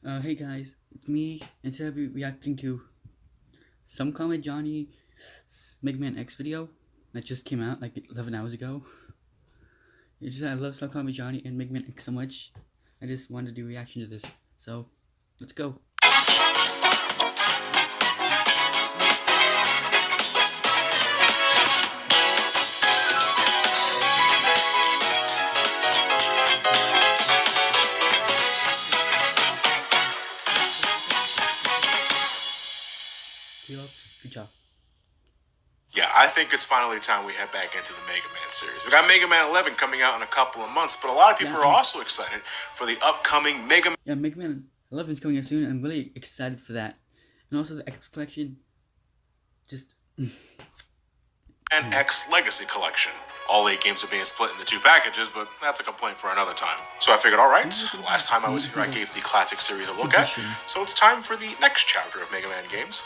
Hey guys, it's me, and today I'll be reacting to Somecallmejohnny's Megaman X video that just came out like 11 hours ago. It's just I love Somecallmejohnny and Megaman X so much, I just wanted to do a reaction to this. So, let's go. Good job. Yeah, I think it's finally time we head back into the Mega Man series. We got Mega Man 11 coming out in a couple of months, but a lot of people are also excited for the upcoming Mega Man 11 is coming out soon. I'm really excited for that. And also the X collection. Just... Man X Legacy Collection. All 8 games are being split into 2 packages, but that's a complaint for another time. So I figured, alright, last time I was here I gave the classic series a look at, so it's time for the next chapter of Mega Man games,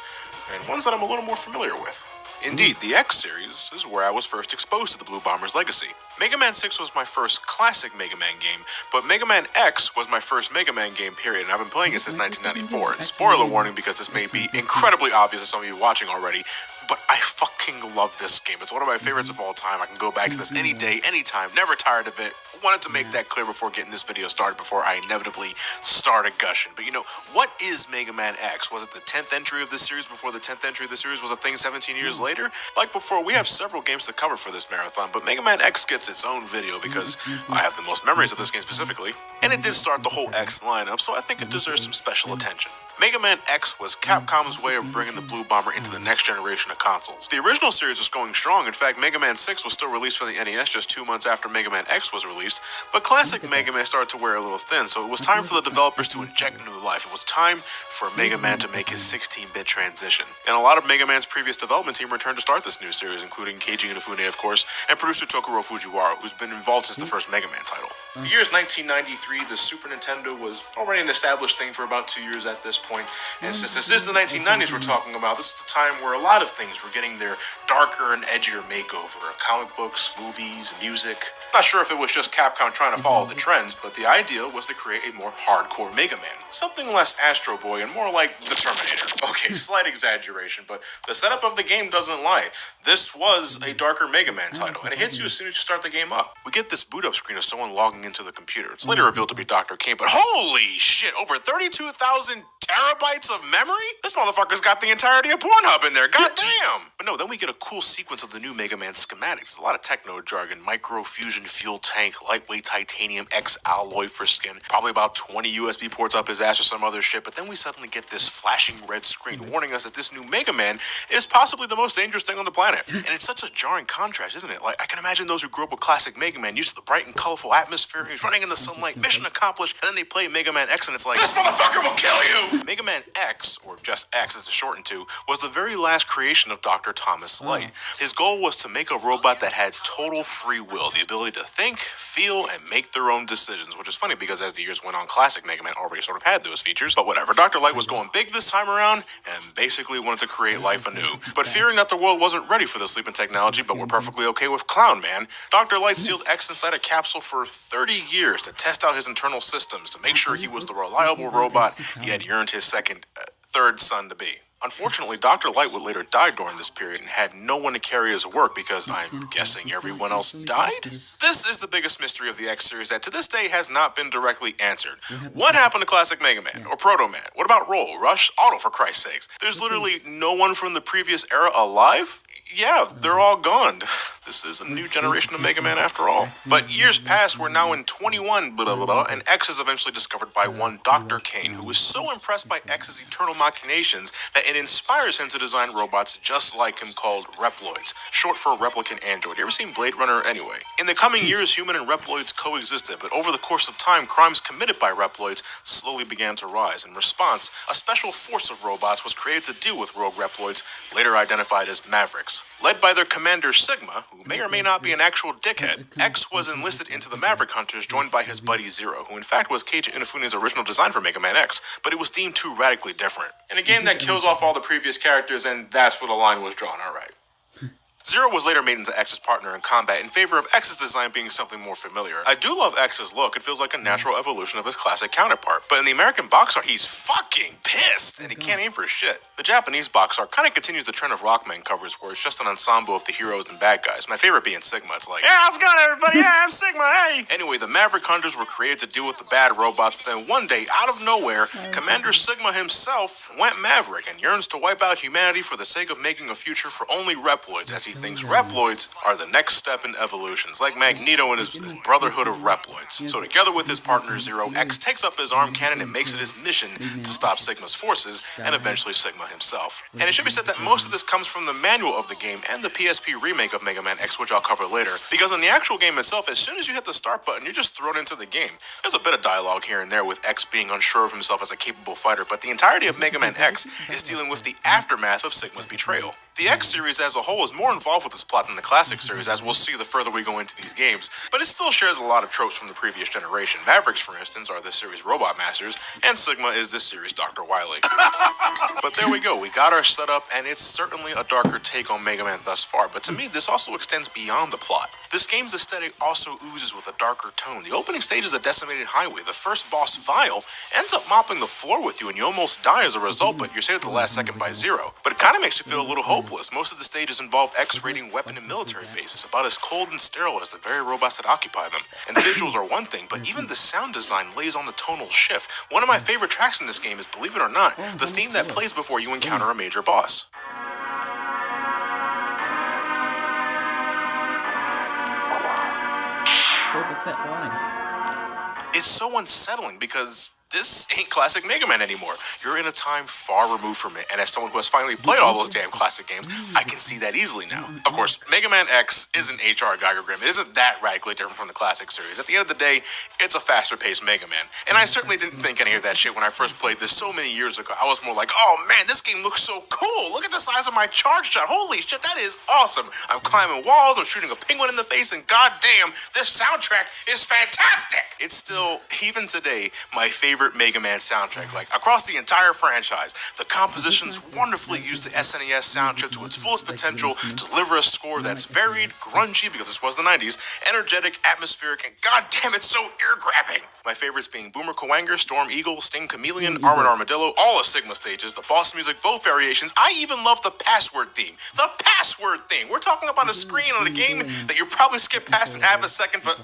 and ones that I'm a little more familiar with. Indeed, the X series is where I was first exposed to the Blue Bomber's legacy. Mega Man 6 was my first classic Mega Man game, but Mega Man X was my first Mega Man game, period, and I've been playing it since 1994. And spoiler warning, because this may be incredibly obvious to some of you watching already, but I fucking love this game. It's one of my favorites of all time. I can go back to this any day, anytime, never tired of it. Wanted to make that clear before getting this video started, before I inevitably started gushing. But you know, what is Mega Man X? Was it the 10th entry of this series before the 10th entry of the series was a thing 17 years later? Like before, we have several games to cover for this marathon, but Mega Man X gets its own video because I have the most memories of this game specifically, and it did start the whole X lineup, so I think it deserves some special attention. Mega Man X was Capcom's way of bringing the Blue Bomber into the next generation of consoles. The original series was going strong. In fact, Mega Man 6 was still released for the NES just 2 months after Mega Man X was released, but classic Mega Man started to wear a little thin, so it was time for the developers to inject new life. It was time for Mega Man to make his 16-bit transition. And a lot of Mega Man's previous development team returned to start this new series, including Keiji Inafune, of course, and producer Tokuro Fujiwara, who's been involved since the first Mega Man title. The year is 1993. The Super Nintendo was already an established thing for about 2 years at this point, and since this is the 1990s we're talking about, this is the time where a lot of things were getting their darker and edgier makeover. Comic books, movies, music. Not sure if it was just Capcom trying to follow the trends, but the idea was to create a more hardcore Mega Man. Something less Astro Boy and more like the Terminator. Okay, slight exaggeration, but the setup of the game doesn't lie. This was a darker Mega Man title, and it hits you as soon as you start the game up. We get this boot up screen of someone logging into the computer. It's later revealed to be Dr. Kane, but holy shit, over 32,000 terabytes of memory? This motherfucker's got the entirety of Pornhub in there, goddamn! But no, then we get a cool sequence of the new Mega Man schematics. A lot of techno jargon, micro fusion fuel tank, lightweight titanium X alloy for skin, probably about 20 USB ports up his ass or some other shit, but then we suddenly get this flashing red screen warning us that this new Mega Man is possibly the most dangerous thing on the planet. And it's such a jarring contrast, isn't it? Like, I can imagine those who grew up with classic Mega Man used to the bright and colorful atmosphere, he's running in the sunlight, mission accomplished, and then they play Mega Man X and it's like, this motherfucker will kill you! Mega Man X, or just X as it's shortened to, was the very last creation of Dr. Thomas Light. His goal was to make a robot that had total free will, the ability to think, feel, and make their own decisions, which is funny because as the years went on, classic Mega Man already sort of had those features, but whatever. Dr. Light was going big this time around, and basically wanted to create life anew. But fearing that the world wasn't ready for this leap in technology, but we're perfectly okay with Clown Man, Dr. Light sealed X inside a capsule for 30 years to test out his internal systems, to make sure he was the reliable robot he had earned his third son to be. Unfortunately, Dr. Light would later die during this period and had no one to carry his work because I'm guessing everyone else died? This is the biggest mystery of the X series that to this day has not been directly answered. What happened to classic Mega Man or Proto Man? What about Roll, Rush, Auto for Christ's sakes? There's literally no one from the previous era alive? Yeah, they're all gone. This is a new generation of Mega Man after all. But years pass, we're now in 21 blah blah blah, and X is eventually discovered by one Dr. Kane, who is so impressed by X's eternal machinations that it inspires him to design robots just like him called Reploids, short for Replicant Android. You ever seen Blade Runner anyway? In the coming years, human and Reploids coexisted, but over the course of time, crimes committed by Reploids slowly began to rise. In response, a special force of robots was created to deal with rogue Reploids, later identified as Mavericks. Led by their commander Sigma, who may or may not be an actual dickhead, X was enlisted into the Maverick Hunters, joined by his buddy Zero, who in fact was Keiji Inafune's original design for Mega Man X, but it was deemed too radically different. In a game that kills off all the previous characters, and that's where the line was drawn, alright. Zero was later made into X's partner in combat in favor of X's design being something more familiar. I do love X's look, it feels like a natural evolution of his classic counterpart, but in the American box art, he's fucking pissed, and he can't aim for shit. The Japanese box art kind of continues the trend of Rockman covers where it's just an ensemble of the heroes and bad guys, my favorite being Sigma. It's like, yeah, how's it going, everybody? Yeah, I'm Sigma, hey! Anyway, the Maverick Hunters were created to deal with the bad robots, but then one day, out of nowhere, Commander Sigma himself went Maverick and yearns to wipe out humanity for the sake of making a future for only Reploids, as he thinks Reploids are the next step in evolutions, like Magneto and his Brotherhood of Reploids. So together with his partner Zero, X takes up his arm cannon and makes it his mission to stop Sigma's forces, and eventually Sigma himself. And it should be said that most of this comes from the manual of the game and the PSP remake of Megaman X, which I'll cover later, because in the actual game itself, as soon as you hit the start button, you're just thrown into the game. There's a bit of dialogue here and there with X being unsure of himself as a capable fighter, but the entirety of Megaman X is dealing with the aftermath of Sigma's betrayal. The X series as a whole is more involved with its plot than the classic series, as we'll see the further we go into these games, but it still shares a lot of tropes from the previous generation. Mavericks, for instance, are this series' Robot Masters, and Sigma is this series' Dr. Wily. But there we go, we got our setup, and it's certainly a darker take on Mega Man thus far, but to me this also extends beyond the plot. This game's aesthetic also oozes with a darker tone. The opening stage is a decimated highway. The first boss, Vile, ends up mopping the floor with you and you almost die as a result, but you're saved at the last second by Zero. But it kind of makes you feel a little hopeless. Most of the stages involve X raiding weapon and military bases, about as cold and sterile as the very robots that occupy them. And the visuals are one thing, but even the sound design lays on the tonal shift. One of my favorite tracks in this game is, believe it or not, the theme that plays before you encounter a major boss. It's so unsettling because this ain't classic Mega Man anymore. You're in a time far removed from it, and as someone who has finally played all those damn classic games, I can see that easily now. Of course, Mega Man X isn't H.R. Geiger Grimm. It isn't that radically different from the classic series. At the end of the day, it's a faster-paced Mega Man. And I certainly didn't think any of that shit when I first played this so many years ago. I was more like, oh man, this game looks so cool. Look at the size of my charge shot. Holy shit, that is awesome. I'm climbing walls, I'm shooting a penguin in the face, and goddamn, this soundtrack is fantastic. It's still, even today, my favorite Mega Man soundtrack. Like, across the entire franchise, the compositions wonderfully use the SNES sound chip to its fullest potential to deliver a score that's varied, grungy, because this was the 90s, energetic, atmospheric, and goddamn, it's so ear-grabbing. My favorites being Boomer Kuwanger, Storm Eagle, Sting Chameleon, Armored Armadillo, all of Sigma stages, the boss music, both variations. I even love the password theme. The password theme! We're talking about a screen on a game that you probably skip past in half a second, but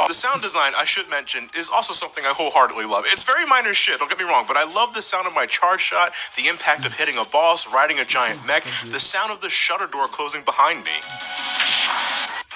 the sound design, I should mention, is also something I wholeheartedly love. It's very minor shit, don't get me wrong, but I love the sound of my charge shot, the impact of hitting a boss, riding a giant mech, the sound of the shutter door closing behind me.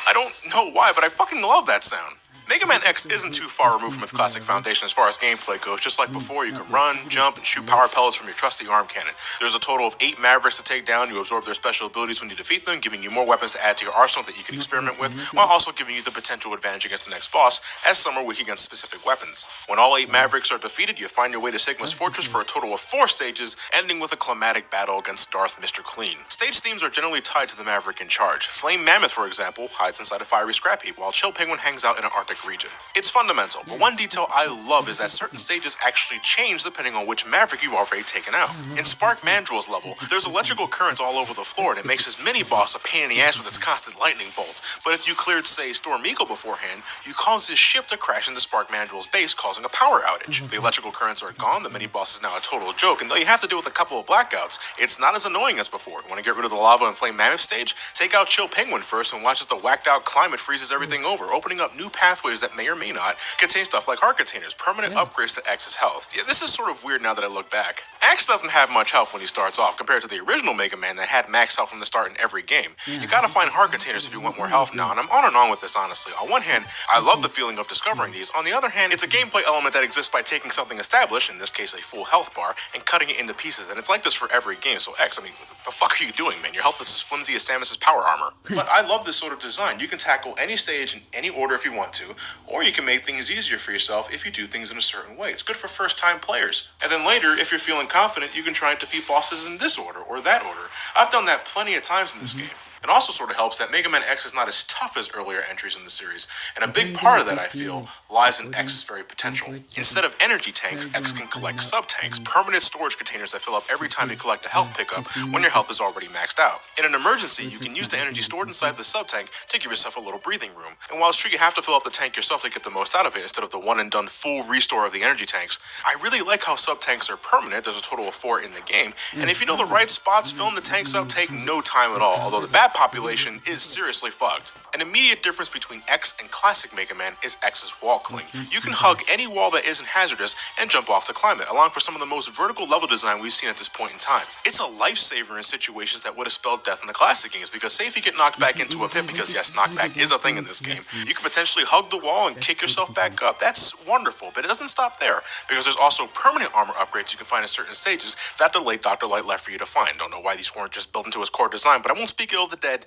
I don't know why, but I fucking love that sound. Mega Man X isn't too far removed from its classic foundation as far as gameplay goes. Just like before, you can run, jump, and shoot power pellets from your trusty arm cannon. There's a total of 8 Mavericks to take down. You absorb their special abilities when you defeat them, giving you more weapons to add to your arsenal that you can experiment with, while also giving you the potential advantage against the next boss, as some are weak against specific weapons. When all 8 Mavericks are defeated, you find your way to Sigma's fortress for a total of 4 stages, ending with a climatic battle against Darth Mr. Clean. Stage themes are generally tied to the Maverick in charge. Flame Mammoth, for example, hides inside a fiery scrap heap, while Chill Penguin hangs out in an Arctic region. It's fundamental, but one detail I love is that certain stages actually change depending on which Maverick you've already taken out. In Spark Mandrill's level, there's electrical currents all over the floor, and it makes his mini-boss a pain in the ass with its constant lightning bolts. But if you cleared, say, Storm Eagle beforehand, you cause his ship to crash into Spark Mandrill's base, causing a power outage. The electrical currents are gone, the mini-boss is now a total joke, and though you have to deal with a couple of blackouts, it's not as annoying as before. Want to get rid of the lava and Flame Mammoth stage? Take out Chill Penguin first and watch as the whacked-out climate freezes everything over, opening up new pathways that may or may not contain stuff like heart containers, permanent upgrades to X's health. Yeah, this is sort of weird now that I look back. X doesn't have much health when he starts off, compared to the original Mega Man that had max health from the start in every game. You gotta find heart containers if you want more health now, and I'm on and on with this honestly. On one hand, I love the feeling of discovering these. On the other hand, it's a gameplay element that exists by taking something established, in this case a full health bar, and cutting it into pieces, and it's like this for every game. So X, I mean, what the fuck are you doing, man? Your health is as flimsy as Samus's power armor. But I love this sort of design. You can tackle any stage in any order if you want to, or you can make things easier for yourself if you do things in a certain way. It's good for first-time players. And then later, if you're feeling confident, you can try and defeat bosses in this order or that order. I've done that plenty of times in this game. It also sort of helps that Mega Man X is not as tough as earlier entries in the series, and a big part of that, I feel, lies in X's very potential. Instead of energy tanks, X can collect sub-tanks, permanent storage containers that fill up every time you collect a health pickup when your health is already maxed out. In an emergency, you can use the energy stored inside the sub-tank to give yourself a little breathing room. And while it's true you have to fill up the tank yourself to get the most out of it instead of the one-and-done full restore of the energy tanks, I really like how sub-tanks are permanent. There's a total of 4 in the game, and if you know the right spots, filling the tanks up take no time at all, although the bat population is seriously fucked. An immediate difference between X and classic Mega Man is X's wall cling. You can hug any wall that isn't hazardous and jump off to climb it, allowing for some of the most vertical level design we've seen at this point in time. It's a lifesaver in situations that would have spelled death in the classic games, because say if you get knocked back into a pit, because yes, knockback is a thing in this game, you can potentially hug the wall and kick yourself back up. That's wonderful, but it doesn't stop there, because there's also permanent armor upgrades you can find in certain stages that the late Dr. Light left for you to find. Don't know why these weren't just built into his core design, but I won't speak ill of the dead,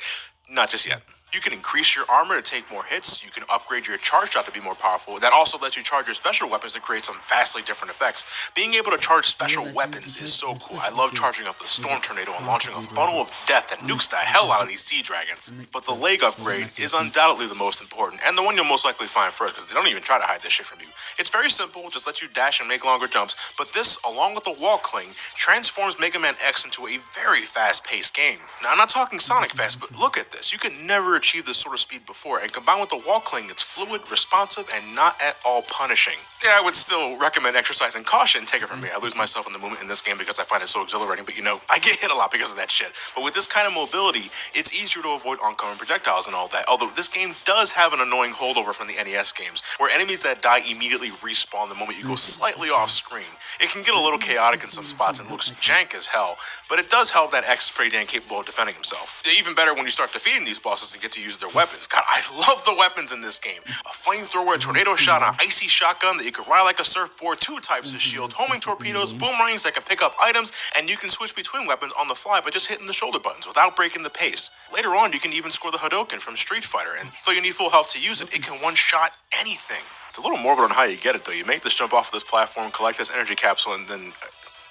not just yet. You can increase your armor to take more hits. You can upgrade your charge shot to be more powerful. That also lets you charge your special weapons to create some vastly different effects. Being able to charge special weapons is so cool. I love charging up the Storm Tornado and launching a funnel of death that nukes the hell out of these sea dragons. But the leg upgrade is undoubtedly the most important, and the one you'll most likely find first, because they don't even try to hide this shit from you. It's very simple, just lets you dash and make longer jumps, but this, along with the wall cling, transforms Mega Man X into a very fast-paced game. Now, I'm not talking Sonic fast, but look at this. You could never achieve this sort of speed before, and combined with the wall cling, it's fluid, responsive, and not at all punishing. Yeah, I would still recommend exercising caution. Take it from me, I lose myself in the movement in this game because I find it so exhilarating, but you know, I get hit a lot because of that shit. But with this kind of mobility, it's easier to avoid oncoming projectiles and all that, although this game does have an annoying holdover from the NES games, where enemies that die immediately respawn the moment you go slightly off screen. It can get a little chaotic in some spots and looks jank as hell, but it does help that X is pretty damn capable of defending himself. Even better when you start defeating these bosses and get to use their weapons. God, I love the weapons in this game. A flamethrower, a tornado shot, an icy shotgun that you can ride like a surfboard, 2 types of shield, homing torpedoes, boomerangs that can pick up items, and you can switch between weapons on the fly by just hitting the shoulder buttons without breaking the pace. Later on, you can even score the Hadouken from Street Fighter, and though you need full health to use it, it can one-shot anything. It's a little morbid on how you get it, though. You make this jump off of this platform, collect this energy capsule, and then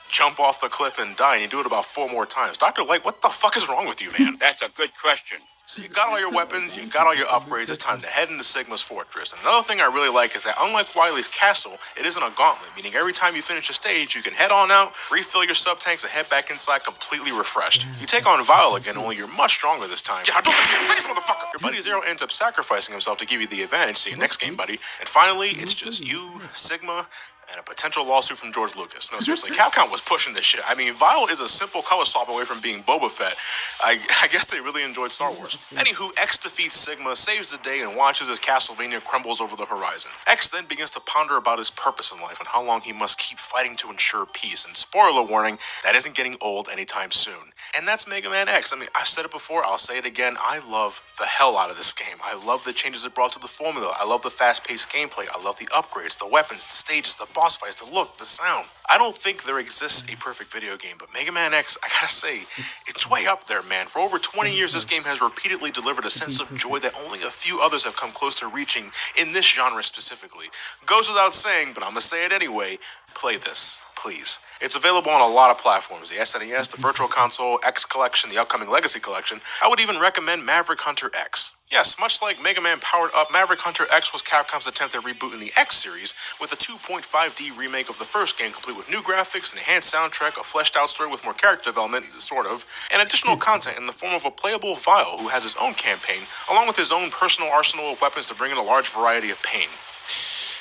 jump off the cliff and die, and you do it about 4 more times. Dr. Light, what the fuck is wrong with you, man? That's a good question. So you got all your weapons, you got all your upgrades, it's time to head into Sigma's fortress. And another thing I really like is that unlike Wily's castle, it isn't a gauntlet, meaning every time you finish a stage, you can head on out, refill your sub-tanks, and head back inside completely refreshed. You take on Vile again, only you're much stronger this time. Yeah, don't get your face, motherfucker! Your buddy Zero ends up sacrificing himself to give you the advantage, see you next game, buddy. And finally, it's just you, Sigma, and a potential lawsuit from George Lucas. No, seriously, Capcom was pushing this shit. I mean, Vile is a simple color swap away from being Boba Fett. I guess they really enjoyed Star Wars. Anywho, X defeats Sigma, saves the day, and watches as Castlevania crumbles over the horizon. X then begins to ponder about his purpose in life and how long he must keep fighting to ensure peace. And spoiler warning, that isn't getting old anytime soon. And that's Mega Man X. I mean, I've said it before, I'll say it again, I love the hell out of this game. I love the changes it brought to the formula. I love the fast-paced gameplay. I love the upgrades, the weapons, the stages, the boss fights, the look, the sound. I don't think there exists a perfect video game, but Mega Man X, I gotta say, it's way up there, man. For over 20 years, this game has repeatedly delivered a sense of joy that only a few others have come close to reaching in this genre specifically. Goes without saying, but I'm gonna say it anyway, play this, please. It's available on a lot of platforms, the SNES, the Virtual Console, X Collection, the upcoming Legacy Collection. I would even recommend Maverick Hunter X. Yes, much like Mega Man Powered Up, Maverick Hunter X was Capcom's attempt at rebooting the X series with a 2.5D remake of the first game, complete with new graphics, an enhanced soundtrack, a fleshed out story with more character development, sort of, and additional content in the form of a playable Vile who has his own campaign, along with his own personal arsenal of weapons to bring in a large variety of pain.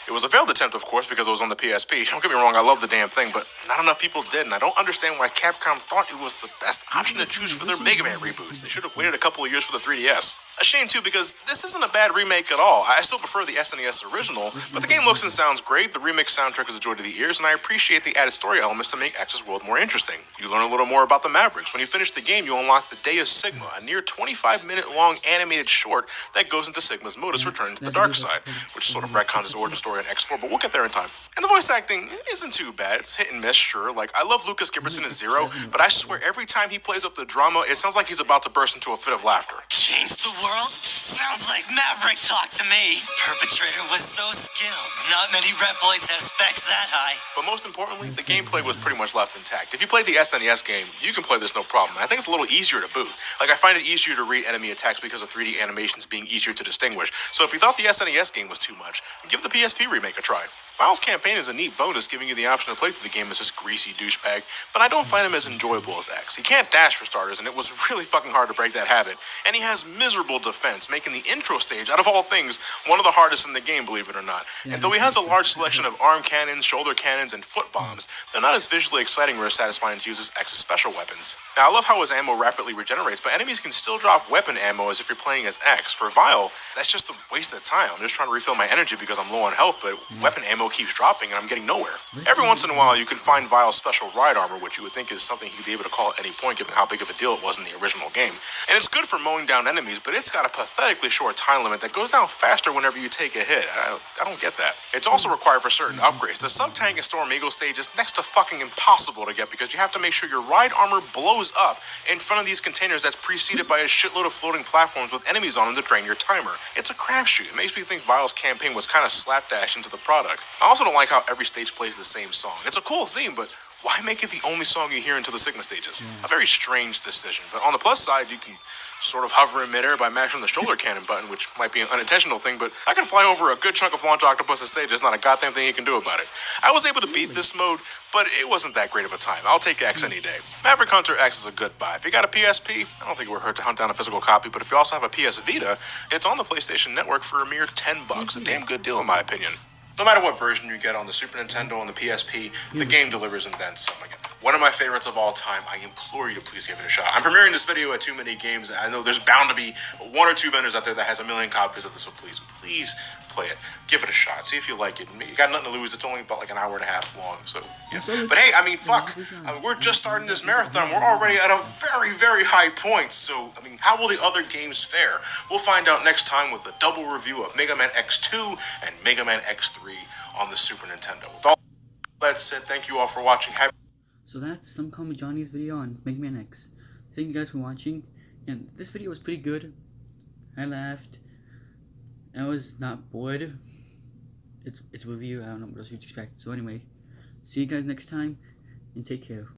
It was a failed attempt, of course, because it was on the PSP. Don't get me wrong, I love the damn thing, but not enough people did, and I don't understand why Capcom thought it was the best option to choose for their Mega Man reboots. They should have waited a couple of years for the 3DS. A shame, too, because this isn't a bad remake at all. I still prefer the SNES original, but the game looks and sounds great, the remix soundtrack is a joy to the ears, and I appreciate the added story elements to make X's world more interesting. You learn a little more about the Mavericks. When you finish the game, you unlock the Day of Sigma, a near 25-minute-long animated short that goes into Sigma's modus returning to the dark side, which sort of retcons his origin story in X4, but we'll get there in time. And the voice acting isn't too bad. It's hit and miss, sure. Like, I love Lucas Gibberson as Zero, but I swear every time he plays up the drama, it sounds like he's about to burst into a fit of laughter. Change the world. world? Sounds like Maverick talk to me. Perpetrator was so skilled. Not many Reploids have specs that high. But most importantly, the gameplay was pretty much left intact. If you played the SNES game, you can play this no problem. And I think it's a little easier to boot. Like, I find it easier to read enemy attacks because of 3D animations being easier to distinguish. So if you thought the SNES game was too much, give the PSP remake a try. Miles' campaign is a neat bonus, giving you the option to play through the game as this greasy douchebag, but I don't find him as enjoyable as X. He can't dash for starters, and it was really fucking hard to break that habit. And he has miserable defense, making the intro stage, out of all things, one of the hardest in the game, believe it or not. And though he has a large selection of arm cannons, shoulder cannons, and foot bombs, they're not as visually exciting or as satisfying to use as X's special weapons. Now, I love how his ammo rapidly regenerates, but enemies can still drop weapon ammo as if you're playing as X. For Vile, that's just a waste of time. I'm just trying to refill my energy because I'm low on health, but weapon ammo keeps dropping and I'm getting nowhere. Every once in a while, you can find Vile's special ride armor, which you would think is something he'd be able to call at any point, given how big of a deal it was in the original game. And it's good for mowing down enemies, but it's got a pathetically short time limit that goes down faster whenever you take a hit. I don't get that. It's also required for certain upgrades. The sub-tank and Storm Eagle stage is next to fucking impossible to get because you have to make sure your ride armor blows up in front of these containers that's preceded by a shitload of floating platforms with enemies on them to drain your timer. It's a crapshoot. It makes me think Vile's campaign was kind of slapdash into the product. I also don't like how every stage plays the same song. It's a cool theme, but why make it the only song you hear until the Sigma stages? A very strange decision. But on the plus side, you can sort of hover in midair by mashing the shoulder cannon button, which might be an unintentional thing, but I can fly over a good chunk of Launch Octopus' stage. There's not a goddamn thing you can do about it. I was able to beat this mode, but it wasn't that great of a time. I'll take X any day. Maverick Hunter X is a good buy. If you got a PSP, I don't think it would hurt to hunt down a physical copy, but if you also have a PS Vita, it's on the PlayStation Network for a mere $10. A damn good deal in my opinion. No matter what version you get on the Super Nintendo and the PSP, the game delivers and then some. Again, one of my favorites of all time. I implore you to please give it a shot. I'm premiering this video at Too Many Games. I know there's bound to be one or two vendors out there that has a million copies of this, so please play it. Give it a shot. See if you like it. You got nothing to lose. It's only about like an hour and a half long, so yeah. But hey, I mean, fuck. We're just starting this marathon. We're already at a very, very high point, so I mean, how will the other games fare? We'll find out next time with a double review of Mega Man X2 and Mega Man X3 on the Super Nintendo. With all that said, thank you all for watching. So that's Somecallmejohnny's video on Mega Man X. Thank you guys for watching. And this video was pretty good. I laughed. I was not bored. It's a review. I don't know what else you'd expect. So anyway, see you guys next time and take care.